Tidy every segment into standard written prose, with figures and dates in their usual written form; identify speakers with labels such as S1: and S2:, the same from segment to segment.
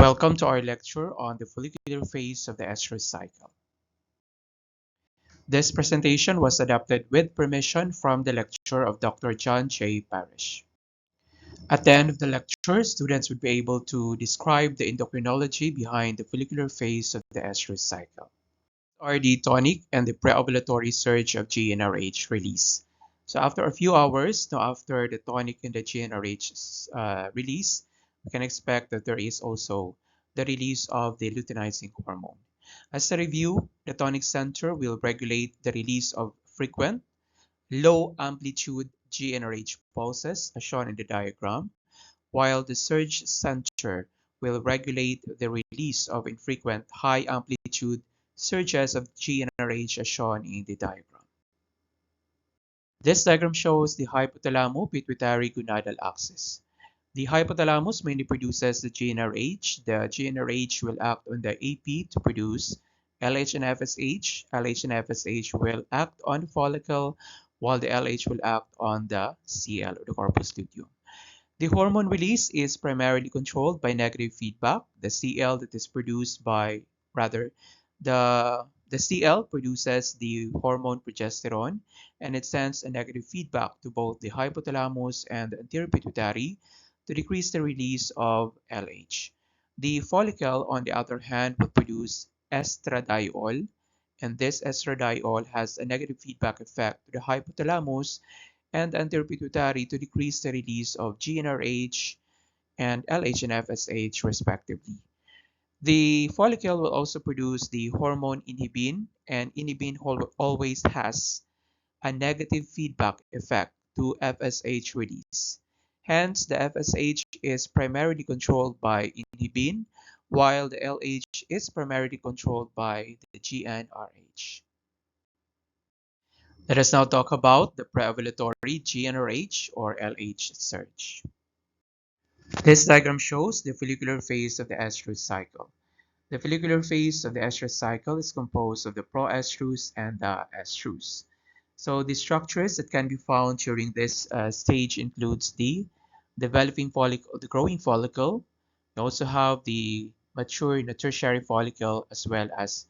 S1: Welcome to our lecture on the follicular phase of the estrous cycle. This presentation was adapted with permission from the lecture of Dr. John J. Parrish. At the end of the lecture, students would be able to describe the endocrinology behind the follicular phase of the estrous cycle. Are the tonic and the preovulatory surge of GnRH release. So after a few hours, after the tonic and the GnRH release, we can expect that there is also the release of the luteinizing hormone. As a review, the tonic center will regulate the release of frequent, low amplitude GnRH pulses as shown in the diagram, while the surge center will regulate the release of infrequent high amplitude surges of GnRH as shown in the diagram. This diagram shows the hypothalamo-pituitary gonadal axis. The hypothalamus mainly produces the GnRH. The GnRH will act on the AP to produce LH and FSH. LH and FSH will act on the follicle, while the LH will act on the CL or the corpus luteum. The hormone release is primarily controlled by negative feedback. The CL that is produced by, the CL produces the hormone progesterone, and it sends a negative feedback to both the hypothalamus and the anterior pituitary to decrease the release of LH. The follicle, on the other hand, will produce estradiol, and this estradiol has a negative feedback effect to the hypothalamus and anterior pituitary to decrease the release of GnRH and LH and FSH respectively. The follicle will also produce the hormone inhibin, and inhibin always has a negative feedback effect to FSH release. Hence, the FSH is primarily controlled by inhibin, while the LH is primarily controlled by the GnRH. Let us now talk about the preovulatory GnRH or LH surge. This diagram shows the follicular phase of the estrous cycle. The follicular phase of the estrous cycle is composed of the proestrus and the estrus. So the structures that can be found during this stage includes the developing follicle, the growing follicle. We also have the mature tertiary follicle as well as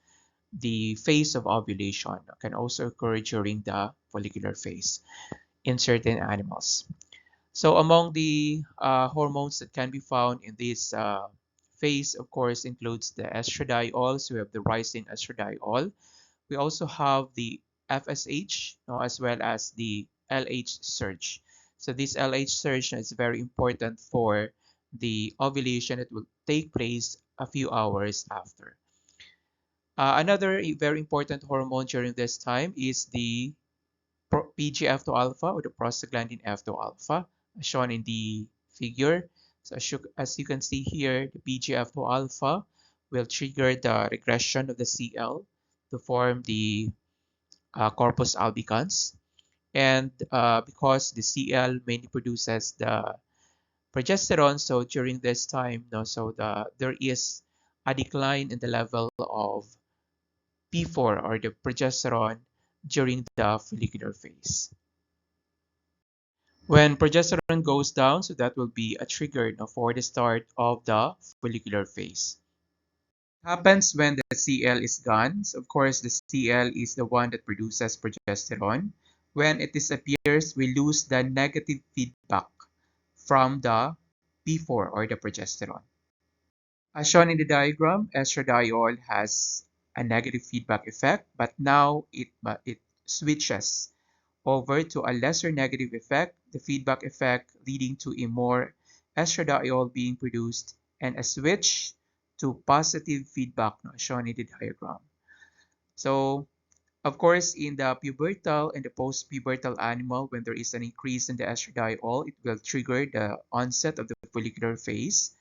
S1: the phase of ovulation can also occur during the follicular phase in certain animals. So among the hormones that can be found in this phase, of course, includes the estradiol. So we have the rising estradiol. We also have the FSH as well as the LH surge. So this LH surge is very important for the ovulation that will take place a few hours after. Another very important hormone during this time is the PGF2 alpha or the prostaglandin F2 alpha, as shown in the figure. So as you can see here, the PGF2 alpha will trigger the regression of the CL to form the corpus albicans. And because the CL mainly produces the progesterone, so during this time, there is a decline in the level of P4 or the progesterone during the follicular phase. When progesterone goes down, so that will be a trigger for the start of the follicular phase. What happens when the CL is gone? So of course, the CL is the one that produces progesterone. When it disappears, we lose the negative feedback from the P4 or the progesterone. As shown in the diagram, estradiol has a negative feedback effect, but now it switches over to a lesser negative effect, the feedback effect leading to a more estradiol being produced and a switch to positive feedback shown in the diagram. So, of course, in the pubertal and the post-pubertal animal, when there is an increase in the estradiol, it will trigger the onset of the follicular phase,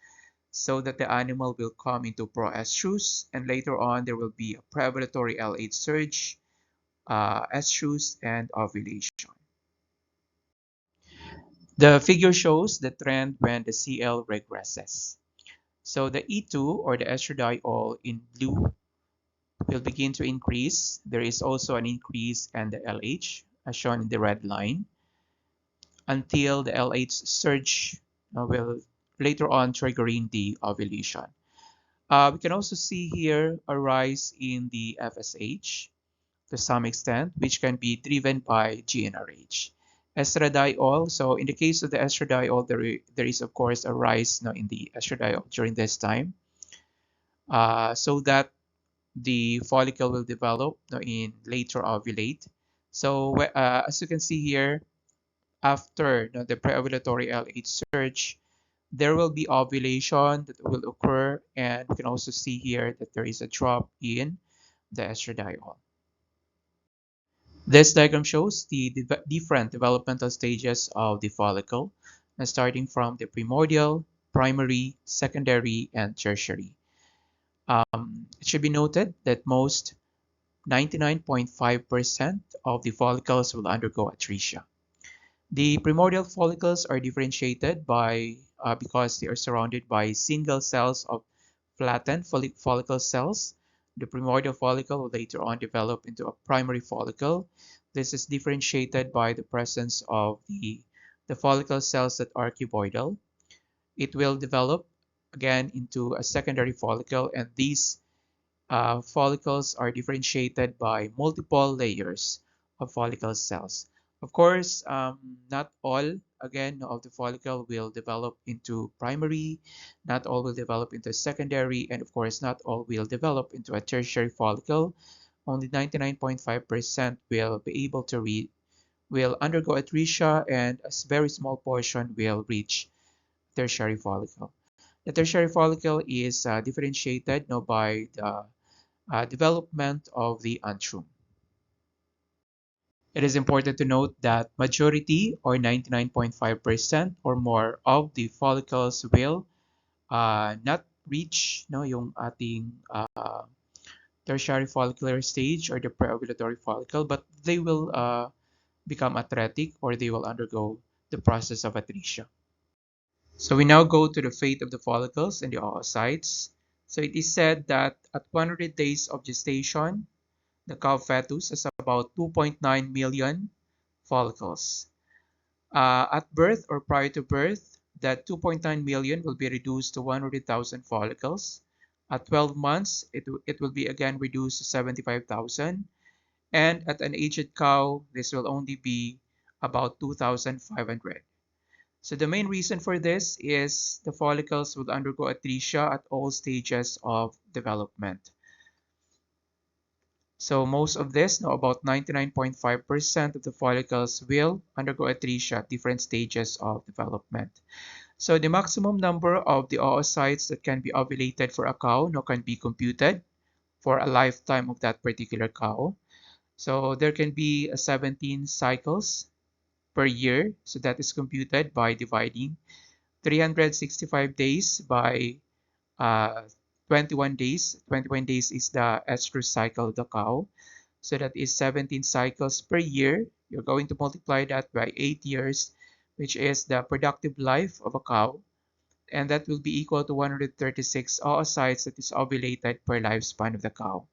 S1: so that the animal will come into proestrus, and later on there will be a preovulatory LH surge, estrus, and ovulation. The figure shows the trend when the CL regresses. So the E2 or the estradiol in blue will begin to increase. There is also an increase in the LH as shown in the red line until the LH surge will later on triggering the ovulation. We can also see here a rise in the FSH to some extent, which can be driven by GnRH. Estradiol, so in the case of the estradiol, there is of course a rise now in the estradiol during this time, so that the follicle will develop now in later ovulate. So as you can see here, after the preovulatory LH surge, there will be ovulation that will occur, and we can also see here that there is a drop in the estradiol. This diagram shows the different developmental stages of the follicle, starting from the primordial, primary, secondary, and tertiary. It should be noted that most 99.5% of the follicles will undergo atresia. The primordial follicles are differentiated by because they are surrounded by single cells of flattened follicle cells. The primordial follicle will later on develop into a primary follicle. This is differentiated by the presence of the follicle cells that are cuboidal. It will develop again into a secondary follicle, and these follicles are differentiated by multiple layers of follicle cells. Of course, not all, again, of the follicle will develop into primary, not all will develop into secondary, and of course, not all will develop into a tertiary follicle. Only 99.5% will be able to will undergo atresia, and a very small portion will reach tertiary follicle. The tertiary follicle is differentiated now by the development of the antrum. It is important to note that majority or 99.5% or more of the follicles will not reach yung ating tertiary follicular stage or the preovulatory follicle, but they will become atretic, or they will undergo the process of atresia. So we now go to the fate of the follicles and the oocytes. So it is said that at 100 days of gestation, the cow fetus has about 2.9 million follicles. At birth or prior to birth, that 2.9 million will be reduced to 100,000 follicles. At 12 months, it will be again reduced to 75,000. And at an aged cow, this will only be about 2,500. So the main reason for this is the follicles will undergo atresia at all stages of development. So most of this, no, about 99.5% of the follicles will undergo atresia at different stages of development. So the maximum number of the oocytes that can be ovulated for a cow no, can be computed for a lifetime of that particular cow. So there can be 17 cycles per year. So that is computed by dividing 365 days by 21 days. 21 days is the estrous cycle of the cow. So that is 17 cycles per year. You're going to multiply that by 8 years, which is the productive life of a cow. And that will be equal to 136 oocytes that is ovulated per lifespan of the cow.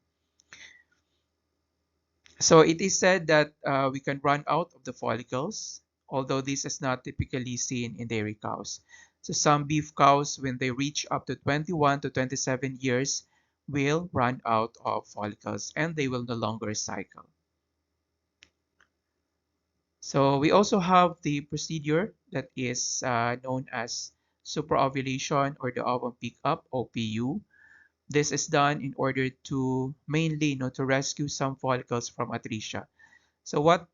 S1: So it is said that we can run out of the follicles, although this is not typically seen in dairy cows. So some beef cows, when they reach up to 21 to 27 years, will run out of follicles and they will no longer cycle. So we also have the procedure that is known as supraovulation or the ovum pickup, OPU. This is done in order to mainly to rescue some follicles from atresia. So what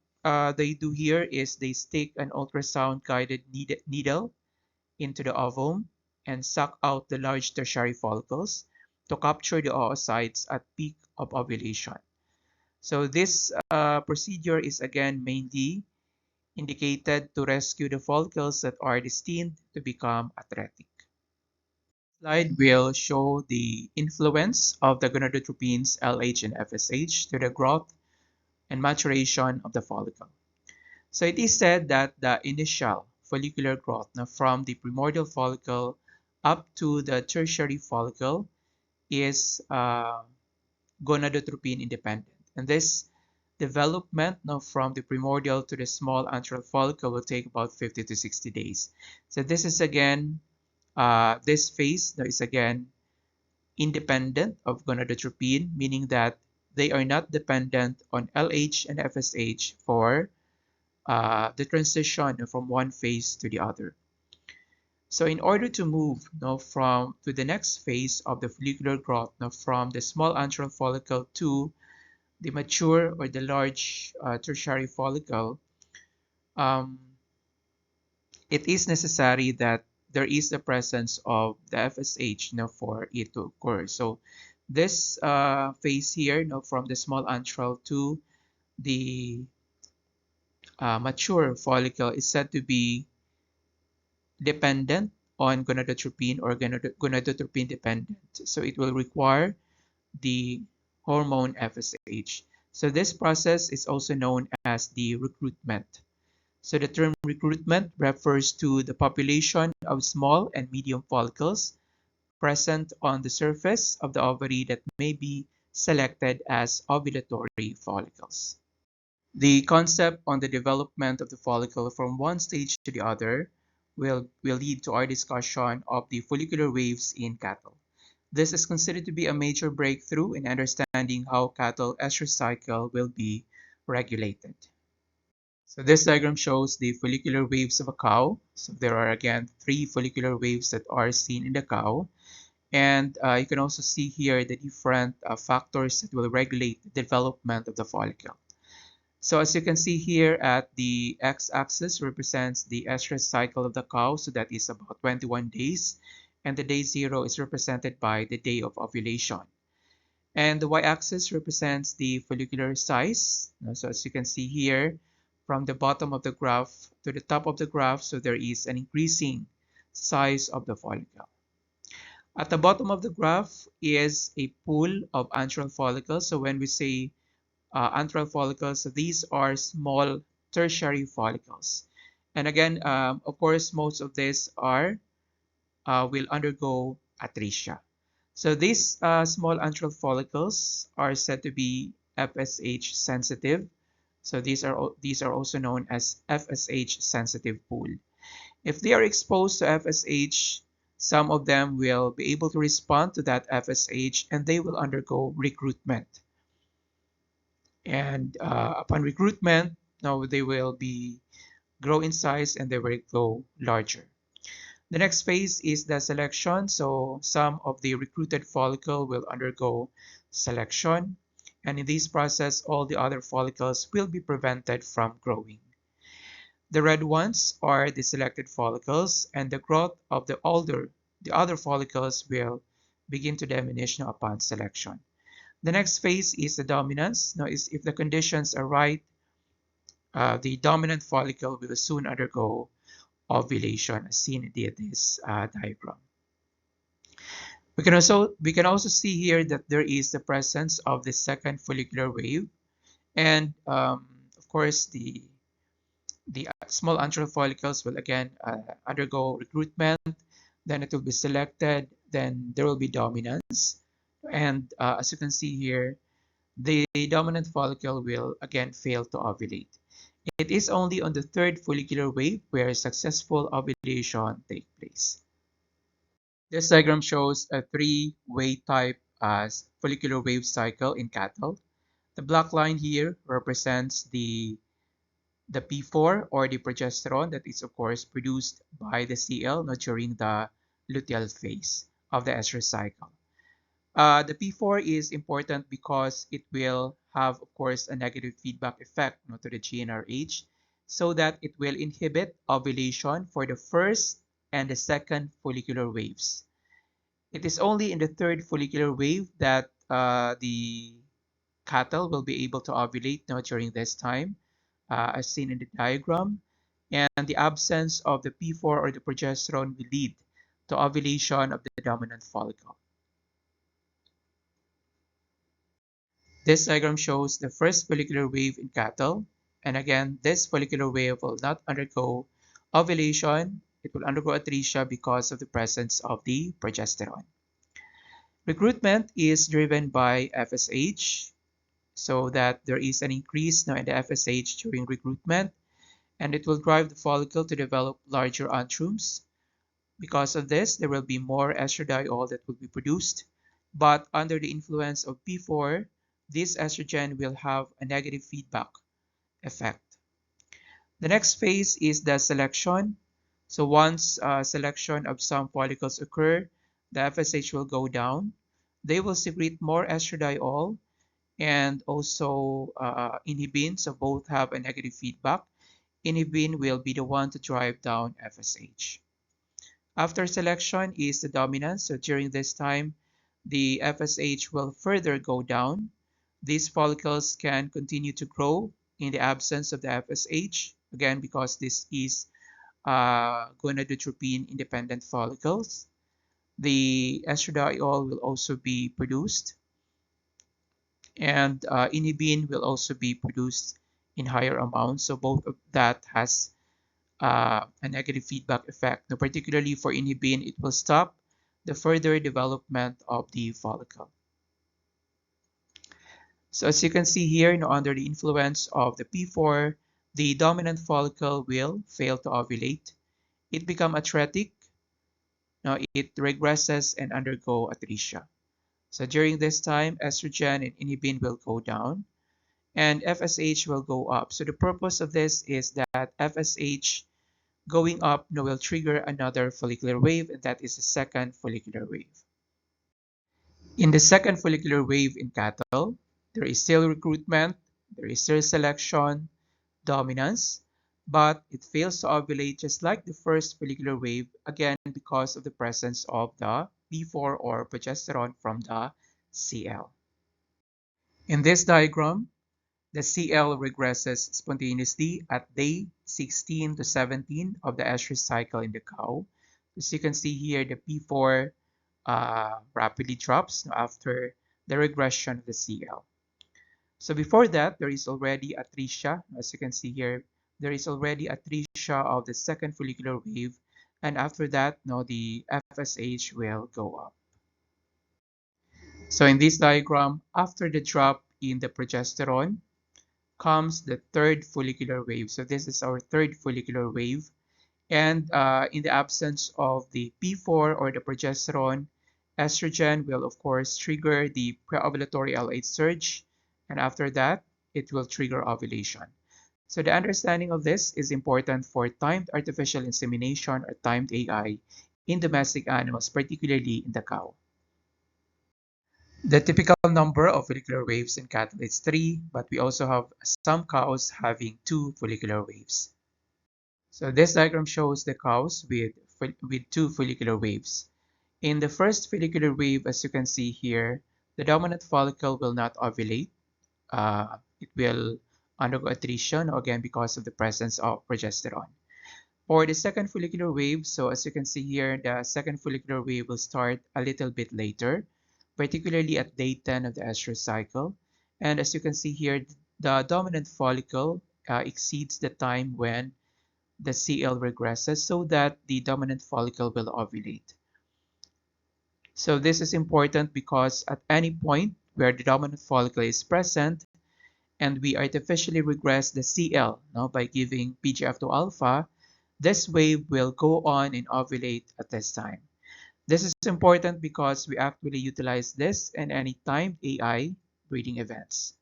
S1: they do here is they stick an ultrasound guided needle into the ovum and suck out the large tertiary follicles to capture the oocytes at peak of ovulation. So this procedure is again mainly indicated to rescue the follicles that are destined to become atretic. Slide will show the influence of the gonadotropins LH and FSH to the growth and maturation of the follicle. So it is said that the initial follicular growth from the primordial follicle up to the tertiary follicle is gonadotropin independent. And this development from the primordial to the small antral follicle will take about 50 to 60 days. So this is again, this phase is again independent of gonadotropin, meaning that they are not dependent on LH and FSH for the transition from one phase to the other. So in order to move from to the next phase of the follicular growth, from the small antral follicle to the mature or the large tertiary follicle, um, it is necessary that there is the presence of the FSH for it to occur. So this phase here, from the small antral to the mature follicle, is said to be dependent on gonadotropin or gonadotropin dependent. So it will require the hormone FSH. So this process is also known as the recruitment. So the term recruitment refers to the population of small and medium follicles present on the surface of the ovary that may be selected as ovulatory follicles. The concept on the development of the follicle from one stage to the other will lead to our discussion of the follicular waves in cattle. This is considered to be a major breakthrough in understanding how cattle estrous cycle will be regulated. So this diagram shows the follicular waves of a cow. So there are again 3 follicular waves that are seen in the cow. And you can also see here the different factors that will regulate the development of the follicle. So as you can see here at the x-axis represents the estrous cycle of the cow. So that is about 21 days. And the day 0 is represented by the day of ovulation. And the y-axis represents the follicular size. So as you can see here, from the bottom of the graph to the top of the graph, so there is an increasing size of the follicle. At the bottom of the graph is a pool of antral follicles. So when we say antral follicles, so these are small tertiary follicles. And again, of course, most of these will undergo atresia. So these small antral follicles are said to be FSH sensitive. So these are also known as FSH sensitive pool. If they are exposed to FSH, some of them will be able to respond to that FSH and they will undergo recruitment. And upon recruitment, now they will grow in size and they will grow larger. The next phase is the selection. So some of the recruited follicle will undergo selection. And in this process, all the other follicles will be prevented from growing. The red ones are the selected follicles, and the growth of the other follicles will begin to diminish upon selection. The next phase is the dominance. Now, if the conditions are right, the dominant follicle will soon undergo ovulation, as seen in this diagram. We can also see here that there is the presence of the second follicular wave, and of course the small antral follicles will again undergo recruitment. Then it will be selected. Then there will be dominance, and as you can see here, the dominant follicle will again fail to ovulate. It is only on the third follicular wave where successful ovulation takes place. This diagram shows a 3-way type follicular wave cycle in cattle. The black line here represents the P4 or the progesterone that is of course produced by the CL during the luteal phase of the estrous cycle. The P4 is important because it will have, of course, a negative feedback effect to the GnRH, so that it will inhibit ovulation for the first and the second follicular waves. It is only in the third follicular wave that the cattle will be able to ovulate during this time, as seen in the diagram, and the absence of the P4 or the progesterone will lead to ovulation of the dominant follicle. This diagram shows the first follicular wave in cattle, and again, this follicular wave will not undergo ovulation. It will undergo atresia because of the presence of the progesterone. Recruitment is driven by FSH, so that there is an increase now in the FSH during recruitment, and it will drive the follicle to develop larger antrums. Because of this, there will be more estradiol that will be produced. but under the influence of P4, this estrogen will have a negative feedback effect. The next phase is the selection. So once selection of some follicles occur, the FSH will go down. They will secrete more estradiol and also inhibin, so both have a negative feedback. Inhibin will be the one to drive down FSH. After selection is the dominance, so during this time, the FSH will further go down. These follicles can continue to grow in the absence of the FSH, again because this is gonadotropin independent follicles. The estradiol will also be produced, and inhibin will also be produced in higher amounts. So both of that has a negative feedback effect. Now, particularly for inhibin, it will stop the further development of the follicle. So as you can see here, under the influence of the P4, the dominant follicle will fail to ovulate. It becomes atretic. Now it regresses and undergo atresia. So during this time, estrogen and inhibin will go down and FSH will go up. So the purpose of this is that FSH going up will trigger another follicular wave, and that is the second follicular wave. In the second follicular wave in cattle, there is still recruitment, there is still selection, dominance, but it fails to ovulate just like the first follicular wave, again because of the presence of the P4 or progesterone from the CL. In this diagram, the CL regresses spontaneously at day 16 to 17 of the estrous cycle in the cow. As you can see here, the P4 rapidly drops after the regression of the CL. So before that, there is already atresia. As you can see here, there is already atresia of the second follicular wave. And after that, the FSH will go up. So in this diagram, after the drop in the progesterone, comes the third follicular wave. So this is our third follicular wave. And in the absence of the P4 or the progesterone, estrogen will of course trigger the preovulatory LH surge. And after that, it will trigger ovulation. So the understanding of this is important for timed artificial insemination or timed AI in domestic animals, particularly in the cow. The typical number of follicular waves in cattle is 3, but we also have some cows having 2 follicular waves. So this diagram shows the cows with 2 follicular waves. In the first follicular wave, as you can see here, the dominant follicle will not ovulate. It will undergo atresia, again because of the presence of progesterone. For the second follicular wave, so as you can see here, the second follicular wave will start a little bit later, particularly at day 10 of the estrous cycle. And as you can see here, the dominant follicle exceeds the time when the CL regresses so that the dominant follicle will ovulate. So this is important because at any point where the dominant follicle is present and we artificially regress the CL by giving PGF2 alpha, this wave will go on and ovulate at this time. This is important because we actually utilize this in any timed AI breeding events.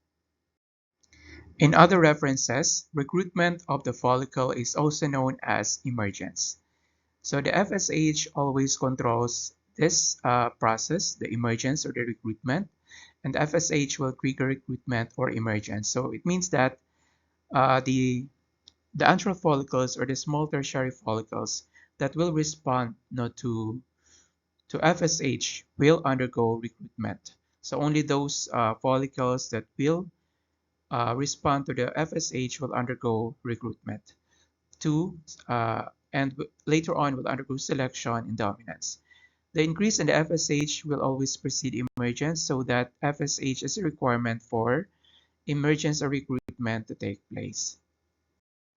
S1: In other references, recruitment of the follicle is also known as emergence. So the FSH always controls this process, the emergence or the recruitment, and the FSH will trigger recruitment or emergence. So it means that the antral follicles or the small tertiary follicles that will respond to FSH will undergo recruitment. So only those follicles that will respond to the FSH will undergo recruitment. And later on will undergo selection and dominance. The increase in the FSH will always precede emergence, so that FSH is a requirement for emergence or recruitment to take place.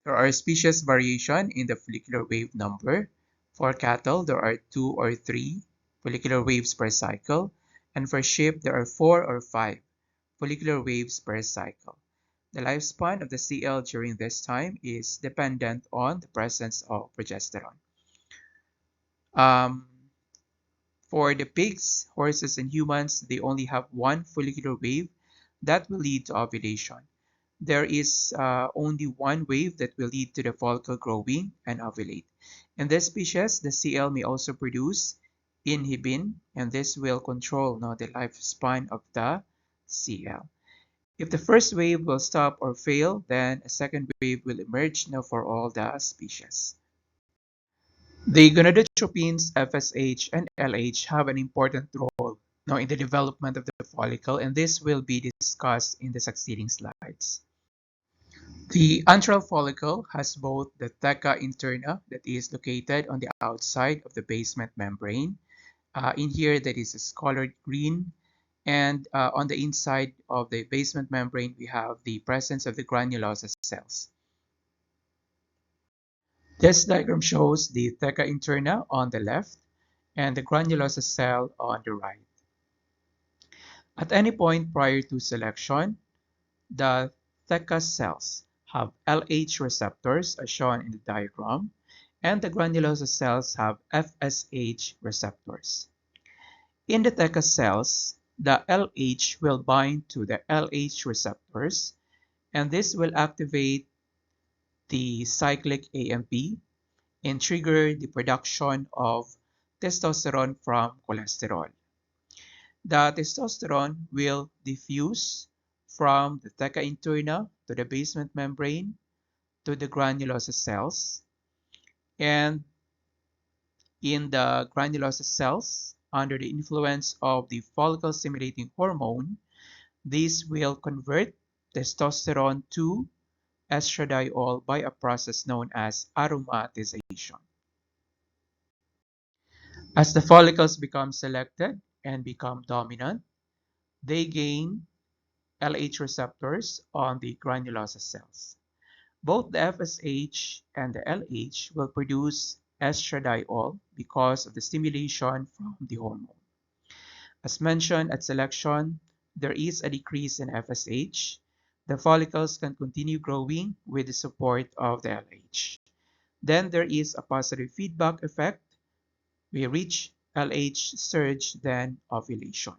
S1: There are species variation in the follicular wave number. For cattle, there are 2 or 3 follicular waves per cycle, and for sheep, there are 4 or 5 follicular waves per cycle. The lifespan of the CL during this time is dependent on the presence of progesterone. For the pigs, horses, and humans, they only have one follicular wave that will lead to ovulation. There is only one wave that will lead to the follicle growing and ovulate. In this species, the CL may also produce inhibin, and this will control the lifespan of the CL. If the first wave will stop or fail, then a second wave will emerge for all the species. The gonadotropins FSH and LH have an important role in the development of the follicle, and this will be discussed in the succeeding slides. The antral follicle has both the theca interna that is located on the outside of the basement membrane. In here, that is colored green. And on the inside of the basement membrane, we have the presence of the granulosa cells. This diagram shows the theca interna on the left and the granulosa cell on the right. At any point prior to selection, the theca cells have LH receptors as shown in the diagram, and the granulosa cells have FSH receptors. In the theca cells, the LH will bind to the LH receptors, and this will activate the cyclic AMP and trigger the production of testosterone from cholesterol. The testosterone will diffuse from the theca interna to the basement membrane to the granulosa cells, and in the granulosa cells, under the influence of the follicle stimulating hormone, these will convert testosterone to estradiol by a process known as aromatization. As the follicles become selected and become dominant, they gain LH receptors on the granulosa cells. Both the FSH and the LH will produce estradiol because of the stimulation from the hormone. As mentioned at selection, there is a decrease in FSH. The follicles can continue growing with the support of the LH. Then there is a positive feedback effect. We reach LH surge, then ovulation.